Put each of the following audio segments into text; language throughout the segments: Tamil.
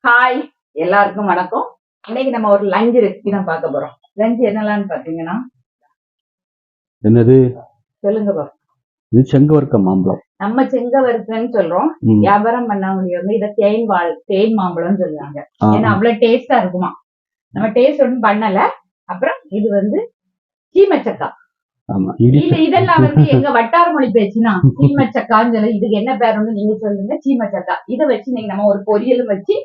ஹாய், எல்லாருக்கும் வணக்கம். இன்னைக்கு நம்ம ஒரு லஞ்ச் ரெசிபி தான் பார்க்க போறோம். லஞ்ச் என்னலான்னு பாத்தீங்கன்னா, என்னது? சொல்லுங்க பா. இது செங்கவர்க்க மாம்பழம். நம்ம செங்கவருக்குன்னு சொல்றோம். வியாபாரம் பண்ணவங்க வந்து இதை தேன் மாம்பழம்னு சொல்லுவாங்க. ஏன்னா அவ்வளவு டேஸ்டா இருக்குமா. நம்ம டேஸ்ட் ஒன்றும் பண்ணல. அப்புறம் இது வந்து சீமச்சக்கா. இதெல்லாம் வந்து எங்க வட்டார மொழி பேச்சுனா சீமச்சக்கான்னு சொல்லி இதுக்கு என்ன பேருன்னு நீங்க சொல்லுங்க. சீமச்சக்கா இதை வச்சு நீங்க நம்ம ஒரு பொரியலும் வச்சு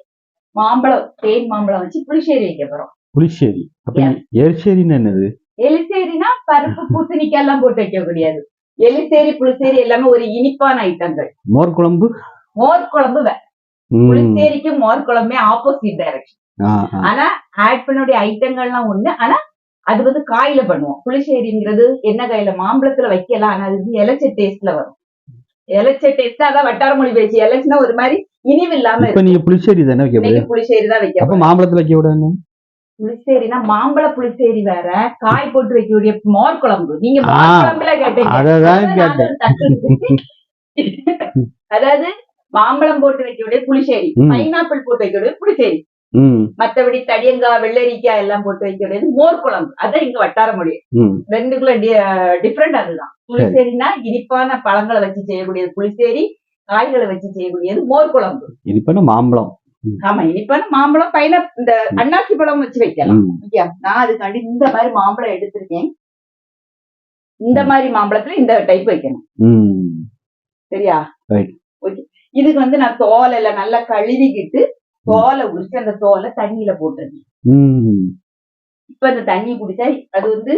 மாம்பழம் தேன் மாம்பழம் வச்சு புளிச்சேரி வைக்க போறோம். புளிச்சேரி எரிச்சேரின்னு என்னது? எலிசேரினா பருப்பு பூசணிக்காய் எல்லாம் போட்டு வைக்க முடியாது. எலிசேரி புளிச்சேரி எல்லாமே ஒரு இனிப்பான ஐட்டங்கள். மோர் குழம்பு புளிச்சேரிக்கும் மோர் குழம்பே ஆப்போசிட் டைரக்ஷன். ஆனா ஆட் பண்ணக்கூடிய ஐட்டங்கள்லாம் ஒண்ணு. ஆனா அது வந்து காயில பண்ணுவோம். புளிச்சேரிங்கிறது என்ன காயில மாம்பழத்துல வைக்கலாம். ஆனா அது இலைச்ச டேஸ்ட்ல வரும். இலைச்ச டேஸ்ட் அதான் வட்டார மொழி பேச்சு. இலைச்சுனா ஒரு மாதிரி இனிவு இல்லாம. நீங்க புளிச்சேரி தானே வைக்க? புளிச்சேரி தான் வைக்க. மாம்பழத்துல வைக்க விடாது. புளிச்சேரினா மாம்பழ புளிச்சேரி வேற, காய் போட்டு வைக்கக்கூடிய மோர் குழம்பு. நீங்க மோர் குழம்புல கேட்டீங்க. அதாவது மாம்பழம் போட்டு வைக்கக்கூடிய புளிச்சேரி, பைனாப்பிள் போட்டு வைக்கக்கூடிய புளிச்சேரி, மத்தபடி தடியங்காய் வெள்ளரிக்காய் எல்லாம் போட்டு வைக்கக்கூடியது மோர் குழம்பு. அதான் இங்க வட்டார மொழி. ரெண்டுக்குள்ள டிஃபரெண்ட் அதுதான். புளிச்சேரினா இனிப்பான பழங்களை வச்சு செய்யக்கூடியது புளிச்சேரி, காய்களை வச்சு செய்யக்கூடியது மோர் குழம்பு. இனிப்பான மாம்பழம். ஆமா, இனிப்பான மாம்பழம் இந்த அன்னாசி பழம் வச்சு வைக்கலாம். நான் அதுக்காண்டி இந்த மாதிரி மாம்பழம் எடுத்திருக்கேன். இந்த மாதிரி மாம்பழத்துல இந்த டைப் வைக்கணும். சரியா? இதுக்கு வந்து நான் தோல் எல்லாம் நல்லா கழுவிக்கிட்டு தோலை உரிச்சு அந்த தோலை தண்ணியில போட்டுருக்கேன். இப்ப இந்த தண்ணி குடிச்சா அது வந்து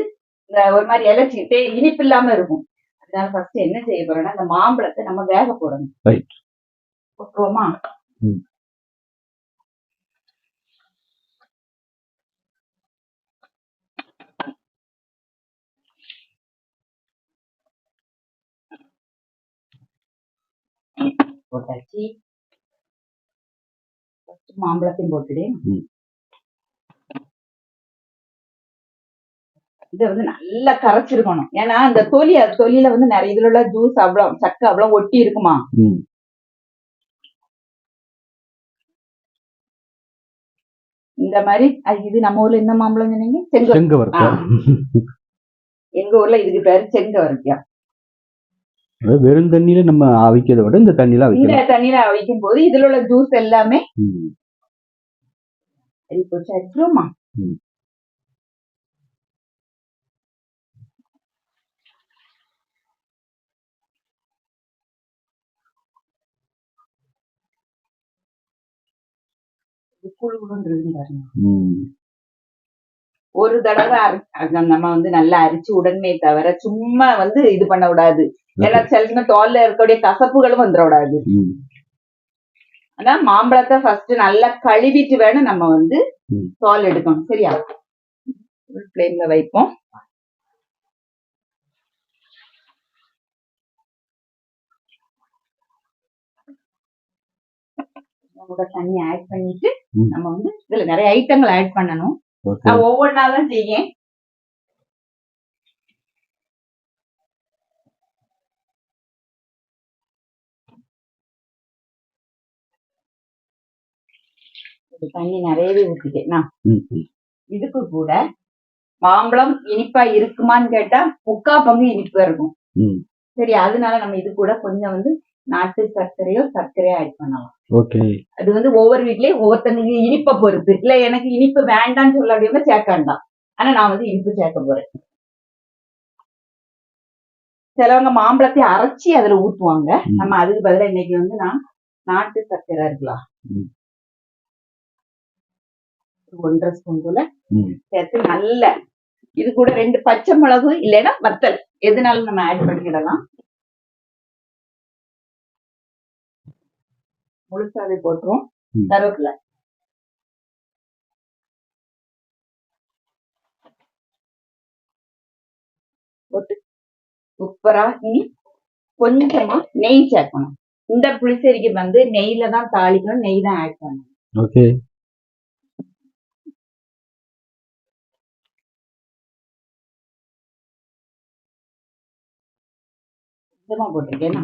ஒரு மாதிரி இலைச்சிட்டு இனிப்பு இல்லாம இருக்கும். அதனால ஃபர்ஸ்ட் என்ன செய்ய போறோம்னா இந்த மாம்பழத்தை நம்ம வேக போடணும். போட்டுருவோமா? போட்டாச்சு. மாம்பழத்தையும் போட்டுடு. இதை வந்து நல்லா கரைச்சிருக்கணும். ஏன்னா அந்த தொலியில வந்து நிறைய இதுல உள்ள ஜூஸ் அவ்வளவு சக்கை அவ்வளவு ஒட்டி இருக்குமா. இந்த மாதிரி இது நம்ம ஊர்ல என்ன மாம்பழம் சொன்னீங்க? செங்கவர்க்கம். எங்க ஊர்ல இதுக்கு பேரு செங்கவர்க்கம். வெறும் தண்ணியில நம்ம அவிக்கிறத விட இந்த தண்ணியில அவிக்கும் போது இதுல உள்ள ஜூஸ் எல்லாமே அடிச்சிருமா. ஒரு தடவை நம்ம வந்து நல்லா அரிச்சு உடனே தவிர சும்மா வந்து இது பண்ண விடாது. ஏன்னா சில தோல்ல இருக்கக்கூடிய கசப்புகளும் வந்துடக்கூடாது. ஆனா மாம்பழத்தை ஃபர்ஸ்ட் நல்லா கழுவிட்டு வேணும் நம்ம வந்து தோல் எடுக்கணும். சரியா? பிளேன்ல வைப்போம். தண்ணி ஆட் பண்ணிட்டு நம்ம வந்து இதுல நிறைய ஐட்டங்கள் ஆட் பண்ணணும். நான் ஒவ்வொன்னாதான் செய்யேன். தண்ணி நிறையவே ஊத்திட்டேன். இதுக்கு கூட மாம்பழம் இனிப்பா இருக்குமான்னு கேட்டா 3/4 பங்கு இனிப்பா இருக்கும். சரி, அதனால நம்ம இது கூட கொஞ்சம் வந்து நாட்டு சர்க்கரையோ ஆட் பண்ணலாம். அது வந்து ஒவ்வொரு வீட்லயும் ஒவ்வொருத்தங்களுக்கு இனிப்பை பொறுத்து. இல்ல எனக்கு இனிப்பு வேண்டாம்னு சொல்ல அப்படின்னா சேர்க்க வேண்டாம். ஆனா நான் வந்து இனிப்பு சேர்க்க போறேன். சிலவங்க மாம்பழத்தை அரைச்சி அதுல ஊத்துவாங்க. நம்ம அதுக்கு பதிலா இன்னைக்கு வந்து நான் நாட்டு சர்க்கரை இருக்கலாம் 1/2 ஸ்பூன் போல சேர்த்து நல்ல இது கூட 2 பச்சை மிளகு இல்லைன்னா வத்தல் எதுனாலும் நம்ம ஆட் பண்ணிக்கிடலாம். முழுசாவே போட்டுரும். கருவேப்பிலை போட்டு சூப்பரா. இனி கொஞ்சமா நெய் சேர்க்கணும். இந்த புளிச்சேரிக்கு வந்து நெய்ல தான் தாளிக்கணும். நெய் தான் ஆட் பண்ணணும். கொஞ்சமா போட்டிருக்கேன்.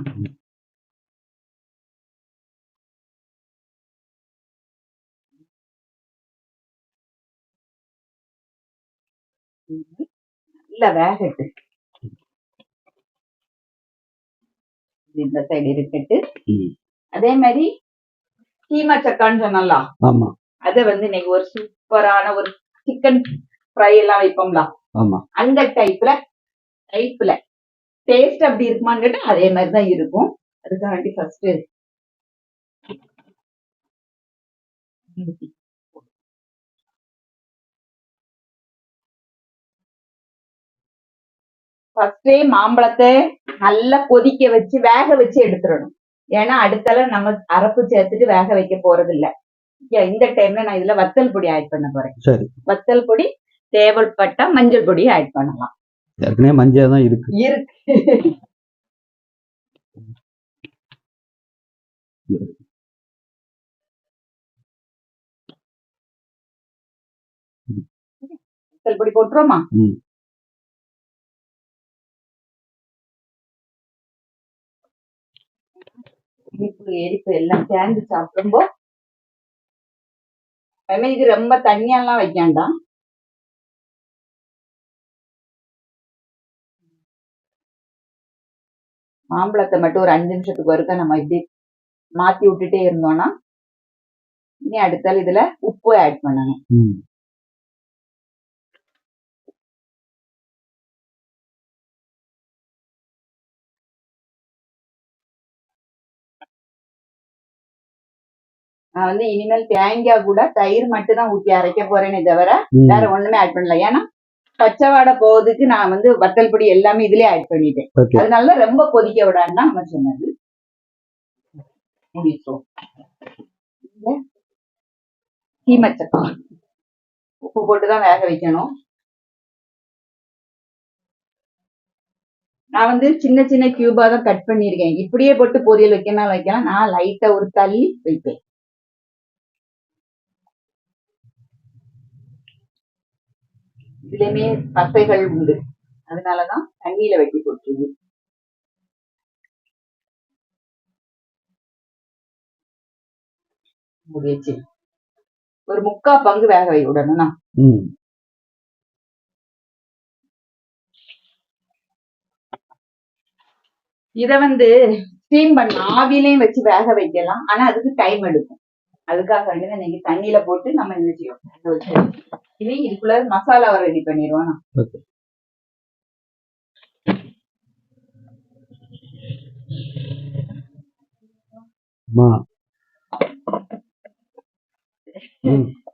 இல்ல வேகட்டு, இந்த சைடு இருக்கட்டு. அதே மாதிரி கீமா சக்கான்னு சொன்னல, ஆமா, அத வந்து இன்னைக்கு ஒரு சூப்பரான ஒரு சிக்கன் ஃப்ரை எல்லாம் வைப்போம்ல, ஆமா, அந்த டைப்ல டேஸ்ட் அப்படி இருக்குமான்னு கேட்டா அதே மாதிரிதான் இருக்கும். அதுக்காண்டி ஃபர்ஸ்ட் மாம்பழத்தை நல்லா கொதிக்க வச்சு வேக வச்சு எடுத்துடணும். ஏன்னா அடுத்தால நம்ம அரப்பு சேர்த்துட்டு வேக வைக்க போறது இல்ல. இந்த டைம்ல நான் இதுல வத்தல் பொடி ஆட் பண்ண போறேன். சரி, வத்தல் பொடி தேவைப்பட்டா மஞ்சள் பொடி ஆட் பண்ணலாம். ஏற்கனவே மஞ்சள் தான் இருக்கு. வத்தல் பொடி போட்டுருவோமா? எரிப்பு எல்லாம் சேர்ந்து சாப்பிடும்போ இது ரொம்ப தண்ணியெல்லாம் வைக்காண்டாம். மாம்பழத்தை மட்டும் ஒரு 5 நிமிஷத்துக்கு ஒருக்கா நம்ம இப்படி மாத்தி விட்டுட்டே இருந்தோம்னா இனி அடுத்தால இதுல உப்பு ஆட் பண்ணணும். நான் வந்து இனிமேல் தேங்காய் கூட தயிர் மட்டும் தான் ஊற்றி அரைக்க போறேனே தவிர வேற ஒண்ணுமே ஆட் பண்ணல. ஏன்னா பச்சை வாடை போவதுக்கு நான் வந்து வத்தல் பொடி எல்லாமே இதுலயே ஆட் பண்ணிட்டேன். அதனால ரொம்ப கொதிக்க விடான்னா நம்ம சொன்னது. சீமச்சக்கம் உப்பு போட்டுதான் வேக வைக்கணும். நான் வந்து சின்ன சின்ன கியூபா தான் கட் பண்ணிருக்கேன். இப்படியே போட்டு பொரியல் வைக்கலாம். நான் லைட்டா ஒரு தள்ளி வைப்பேன். இதுலயுமே பசைகள் உண்டு, அதனாலதான் தண்ணியில வெட்டி போட்டுருது. ஒரு 3/4 பங்கு வேக வை விடணும்னா இத வந்து ஸ்டீம் பண்ண ஆவிலையும் வச்சு வேக வைக்கலாம். ஆனா அதுக்கு டைம் எடுக்கும். அதுக்காக வேண்டியதான் இன்னைக்கு தண்ணியில போட்டு நம்ம என்ன செய்வோம், இதுக்குள்ள மசாலாவை ரெடி பண்ணிடுவோம்.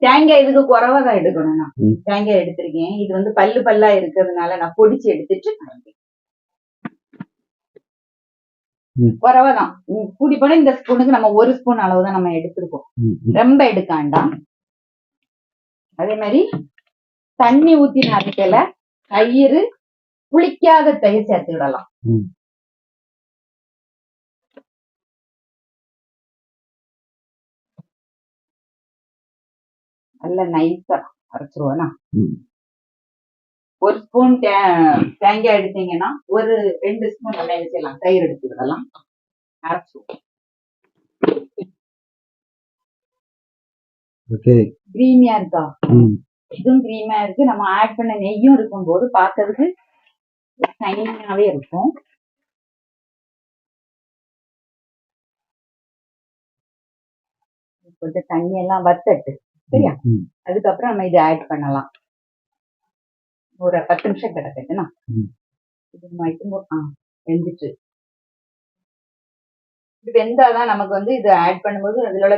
தேங்காய் இதுக்கு குறவாதான் எடுக்கணும். நான் தேங்காய் எடுத்திருக்கேன். இது வந்து பல்லு பல்லா இருக்கிறதுனால நான் பொடிச்சு எடுத்துட்டு குறவாதான் கூடி போனா இந்த ஸ்பூனுக்கு நம்ம 1 ஸ்பூன் அளவுதான் நம்ம எடுத்திருக்கோம். ரொம்ப எடுக்காண்டாம். அதே மாதிரி தண்ணி ஊத்தின அரைக்கல தயிர், புளிக்காத தயிர் சேர்த்துக்கிடலாம். நல்ல நைஸா அரைச்சிருவோம்னா 1 ஸ்பூன் தேங்காய் எடுத்தீங்கன்னா ஒரு 2 ஸ்பூன் நல்லா செய்யலாம். தயிர் எடுத்துக்கிடலாம். அரைச்சிருவோம். கிரீமியா இருக்கா? இதுவும் கிரீமியா இருக்கு. நம்ம ஆட் பண்ண நெய்யும் இருக்கும் போது பார்க்கறதுக்கு ஷைனிங்காவே இருக்கும். கொஞ்சம் தண்ணி எல்லாம் வத்தட்டு, சரியா? அதுக்கப்புறம் நம்ம இதை ஆட் பண்ணலாம். ஒரு 10 நிமிஷம் கிடக்குதுன்னா வெந்துட்டு இது வெந்தாதான் நமக்கு வந்து இது ஆட் பண்ணும்போது அதுல உள்ள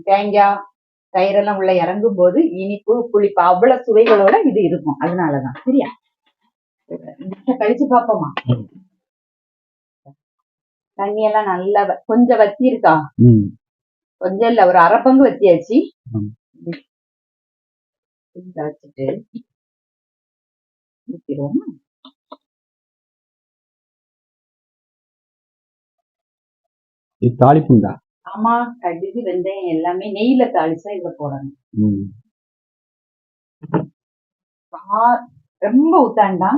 தேங்காய் தயிரெல்லாம் உள்ள இறங்கும் போது இனிப்பு புளிப்பு அவ்வளவு சுவைகளோட இது இருக்கும். அதனாலதான், சரியா? கழிச்சு பாப்போமா? தண்ணி எல்லாம் நல்லா கொஞ்சம் வத்தி இருக்கா? கொஞ்சம் இல்ல, ஒரு 1/2 பங்கு வத்தியாச்சு. வச்சுட்டு ஊத்திடுவோமா? தாளிப்புண்டா? ஆமா, கடுகு வெந்தயம் எல்லாமே நெய்ல தாளிச்சா இத போடணும். ரொம்ப ஊத்தாண்டா.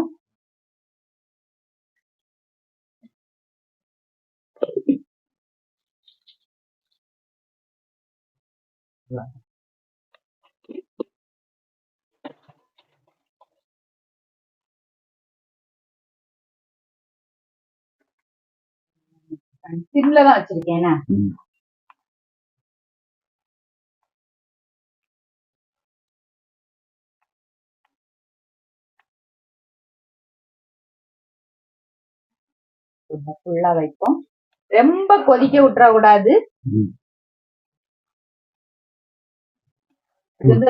சிம்ல தான் வச்சிருக்கேன். ஃபுல்லா வைப்போம். ரொம்ப கொதிக்க விட்டுற கூடாது.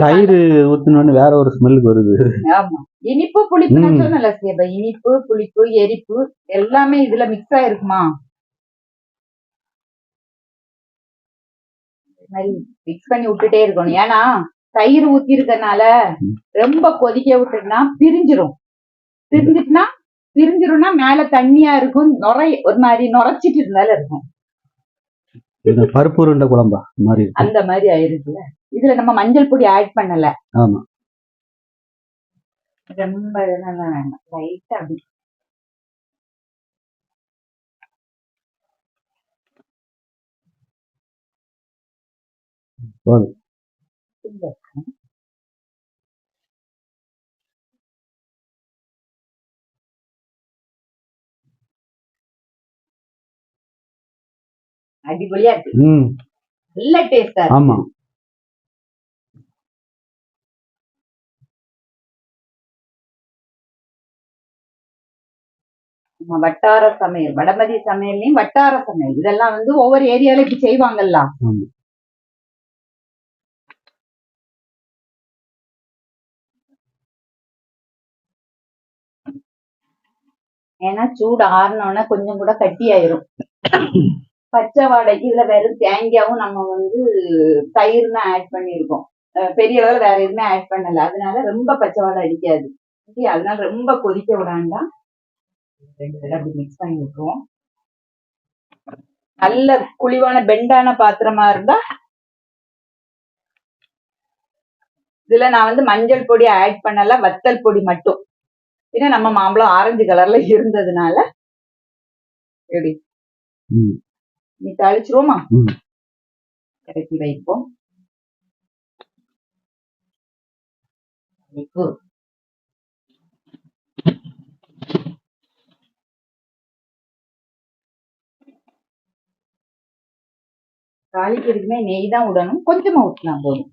தயிர் ஊத்தினோன்னு வேற ஒரு ஸ்மெல் வருது. ஆமா, இனிப்பு புளிப்பு நான் சொன்னல, இனிப்பு புளிப்பு எரிப்பு எல்லாமே இதுல மிக்ஸ் ஆயிருக்குமா, மிக்ஸ் பண்ணி விட்டுட்டே இருக்கணும். ஏன்னா தயிர் ஊத்தி இருக்கனால ரொம்ப கொதிக்க விட்டுனா பிரிஞ்சிரும்னா மேல தண்ணியா இருக்கும், ஒரு மாதிரி நுரைச்சிட்டு இருந்தாலும் இருக்கும். பருப்பு உருண்டை குழம்பா மாதிரி அந்த மாதிரி ஆயிருக்குல்ல. இதுல நம்ம மஞ்சள் பொடி ஆட் பண்ணல. ஆமா, ரொம்ப வேண்டாம், லைட்டா அப்படி அடிப்பொலியா இருக்கு. நல்ல டேஸ்டா இருக்கு. ஆமா, வட்டார சமையல், வடமதி சமையல்லையும் வட்டார சமையல், இதெல்லாம் வந்து ஒவ்வொரு ஏரியால இப்படி செய்வாங்கல்ல. ஏன்னா சூடு ஆறினோன்னா கொஞ்சம் கூட கட்டி ஆயிரும். பச்சை வாடைக்கு இதுல வெறும் தேங்காயும் நம்ம வந்து தயிர் தான் ஆட் பண்ணிருக்கோம். பெரிய அளவுல வேற எதுவுமே ஆட் பண்ணல. அதனால ரொம்ப பச்சை வாடை அடிக்காது. அதனால ரொம்ப கொதிக்க விடாண்டா, அப்படி மிக்ஸ் பண்ணி விட்டுருவோம். நல்ல குழிவான பெண்டான பாத்திரமா இருந்தா இதுல நான் வந்து மஞ்சள் பொடி ஆட் பண்ணல, வத்தல் பொடி மட்டும். ஏன்னா நம்ம மாம்பழம் ஆரஞ்சு கலர்ல இருந்ததுனால எப்படி நீ தாளிச்சிருவோமா, இறக்கி வைப்போம். தாளிக்கிறதுக்குமே நெய் தான் விடணும், கொஞ்சமா ஊற்றினா போதும்.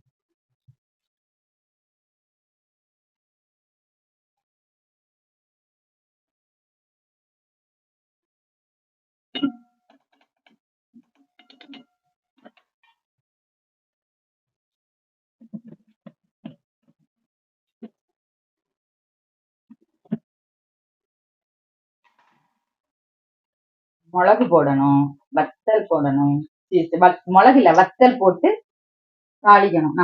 மிளகு போடணும், வத்தல் போடணும். மிளகு இல்ல, வத்தல் போட்டு தாளிக்கணும்.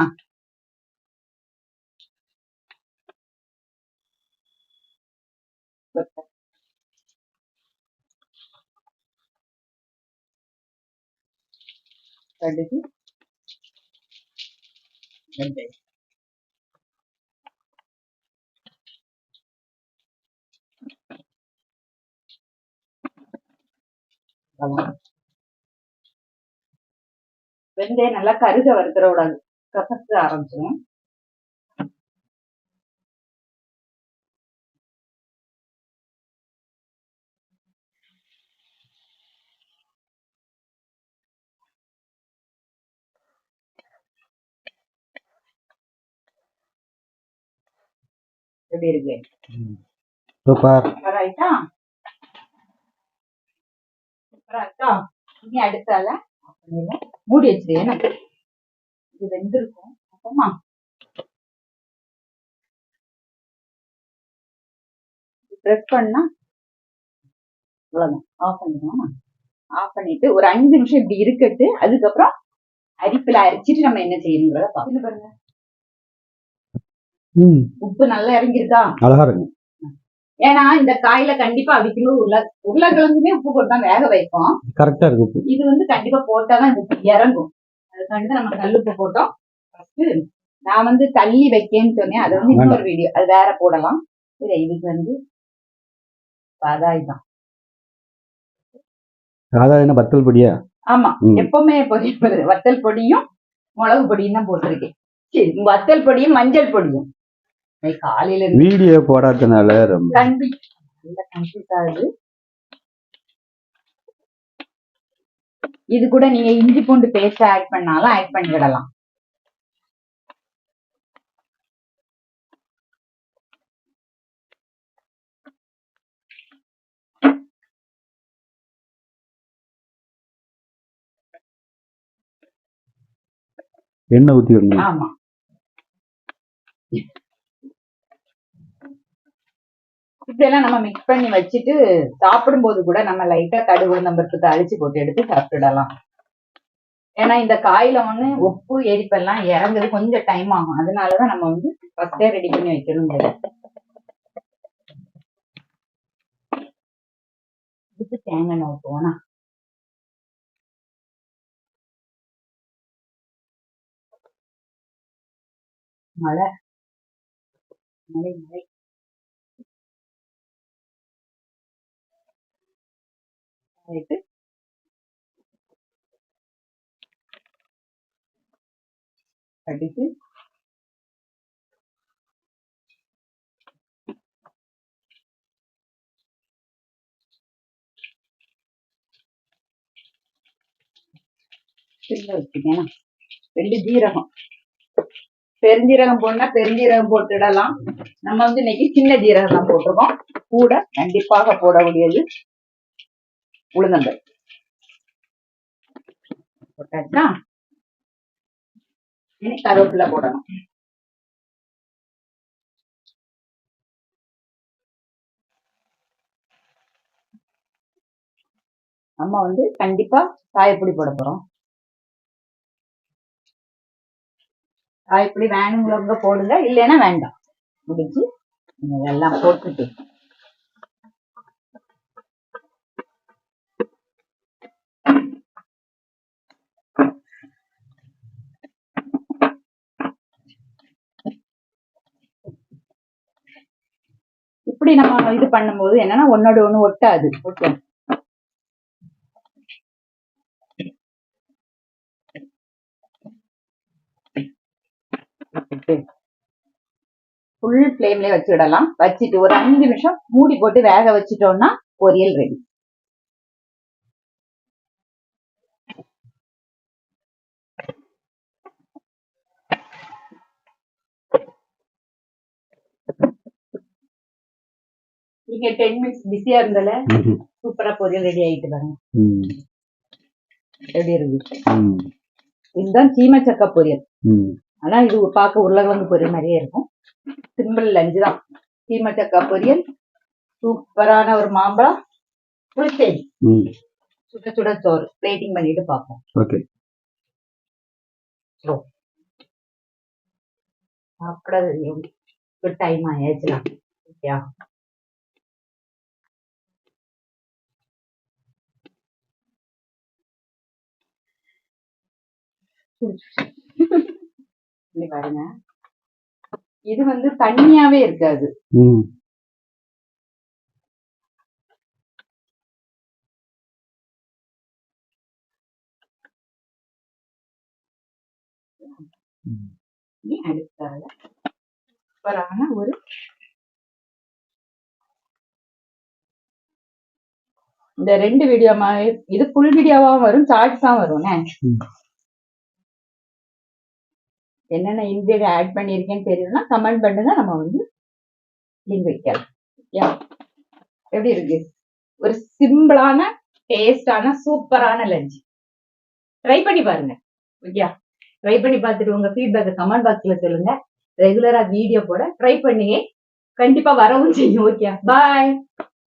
கடுகு, வெந்தயம் நல்லா கருக வறுத்துற கூடாது, கசக்க ஆரம்பிச்சிடும். எப்படி இருக்கு? சூப்பர். ஆயிட்டா, சூப்பரா இருக்கா? இனி அடுத்தால மூடி வச்சிரு, இது வெந்திருக்கும். அப்பமா ப்ரெஸ் பண்ணா அவ்வளவுதான், ஆஃப் பண்ணிக்கலாமா? ஆஃப் பண்ணிட்டு ஒரு 5 நிமிஷம் இப்படி இருக்கட்டு. அதுக்கப்புறம் அரிப்பில அரிச்சிட்டு நம்ம என்ன செய்யணுங்கிறத பாருங்க. உப்பு நல்லா இறங்கிருக்கா? அழகா இருக்கு. ஏன்னா இந்த காயில கண்டிப்பா அவிக்கணும். உருளைக்கிழங்குமே உப்பு போட்டு தான் வேக வைப்போம். கரெக்டா இருக்கு. இது வந்து கண்டிப்பா போட்டாதான் உப்பு இறங்கும். அதுக்காண்டி நம்ம கல்லுப்பு போட்டோம். நான் வந்து தள்ளி வைக்கேன்னு சொன்னேன், அது வந்து இன்னொரு வீடியோ, அது வேற போடலாம். சரி, இதுக்கு வந்து சாதாய் தான். சாதாரண வத்தல் பொடியா? ஆமா, எப்பவுமே வத்தல் பொடியும் மிளகு பொடியும் தான் போட்டிருக்கேன். சரி, வத்தல் பொடியும் மஞ்சள் பொடியும் காலையில வீடியோ போடாதனால ரொம்ப கன்ஃபியூஸ் ஆகுது. இது கூட நீங்க இஞ்சி பூண்டு பேஸ்ட் ஆட் பண்ணாலும் ஆட் பண்ணி விடலாம். எண்ணெய் ஊத்திடணும். ஆமா, இப்படியெல்லாம் நம்ம மிக்ஸ் பண்ணி வச்சுட்டு சாப்பிடும் போது கூட நம்ம லைட்டா கடுகு உளுந்தம்பருப்பு தாளிச்சு போட்டு எடுத்து சாப்பிட்டுடலாம். ஏன்னா இந்த காயில உப்பு எரிப்பெல்லாம் இறங்குறது கொஞ்சம் டைம் ஆகும். அதனாலதான் நம்ம ஃபர்ஸ்டே ரெடி பண்ணி வைக்கணும். இதுக்கு தேங்காய் எண்ணெய் ஊற்றுவோம்னா மழை மழை மழை ஆயிட்டு கடிச்சு வச்சுக்கேன். 2 ஜீரகம், பெருஞ்சீரகம் போடனா பெருஞ்சீரகம் போட்டுடலாம். நம்ம இன்னைக்கு சின்ன ஜீரகம் தான் போட்டிருக்கோம். கூட கண்டிப்பாக போடக்கூடியது உளுந்தம்பருப்பு போட்டாச்சா. இனி கருவேப்பிலை போடணும். நம்ம கண்டிப்பா காயப்பொடி போட போறோம். காயப்பொடி வேணுங்கிறவங்க போடுங்க, இல்லைன்னா வேண்டாம். முடிச்சு இதெல்லாம் போட்டுட்டு இப்படி நம்ம இது பண்ணும்போது என்னன்னா ஒன்னோட ஒண்ணு ஒட்டாது. ஓகே, ஃபுல் ஃப்ளேம்லயே வச்சுடலாம். வச்சுட்டு ஒரு 5 நிமிஷம் மூடி போட்டு வேக வச்சுட்டோம்னா பொரியல் ரெடி. நீங்க 10 மினிட்ஸ் பிஸியா இருந்தால சூப்பரா பொரியல் ரெடி ஆயிட்டு பாருங்க. எப்படி இருக்கு? இதுதான் சீமச்சக்க பொரியல். ஆனா இது பார்க்க உருளைக்கிழங்கு பொரியல் மாதிரியே இருக்கும். சிம்பிள் லஞ்சு தான். சீமச்சக்கா பொரியல், சூப்பரான ஒரு மாம்பழம், புளிச்சேரி, சுட சுட சோறு. பிளேட்டிங் பண்ணிட்டு பார்ப்போம். ஓகே, சாப்பிட குட் டைம் ஆயாச்சுலாம். ஓகே, பாருங்க, இது தண்ணியாவே இருக்காது. அடுத்தால சூப்பரான ஒரு இந்த 2 வீடியோமா, இது ஃபுல் வீடியோவா வரும், ஷார்ட்ஸா வரும். என்னென்ன இன்கிரிடியன்ட் ஆட் பண்ணியிருக்கேன்னு தெரியும்னா கமெண்ட் பண்ணுங்க. நம்ம லிங்க் வைக்கலாம். எப்படி இருக்கு? ஒரு சிம்பிளான டேஸ்டான சூப்பரான லஞ்ச். ட்ரை பண்ணி பாருங்க. ஓகே, ட்ரை பண்ணி பார்த்துட்டு உங்க ஃபீட்பேக் கமெண்ட் பாக்ஸ்ல சொல்லுங்க. ரெகுலரா வீடியோ போட ட்ரை பண்ணி கண்டிப்பா வரவும் செய்யும். ஓகே, பாய்.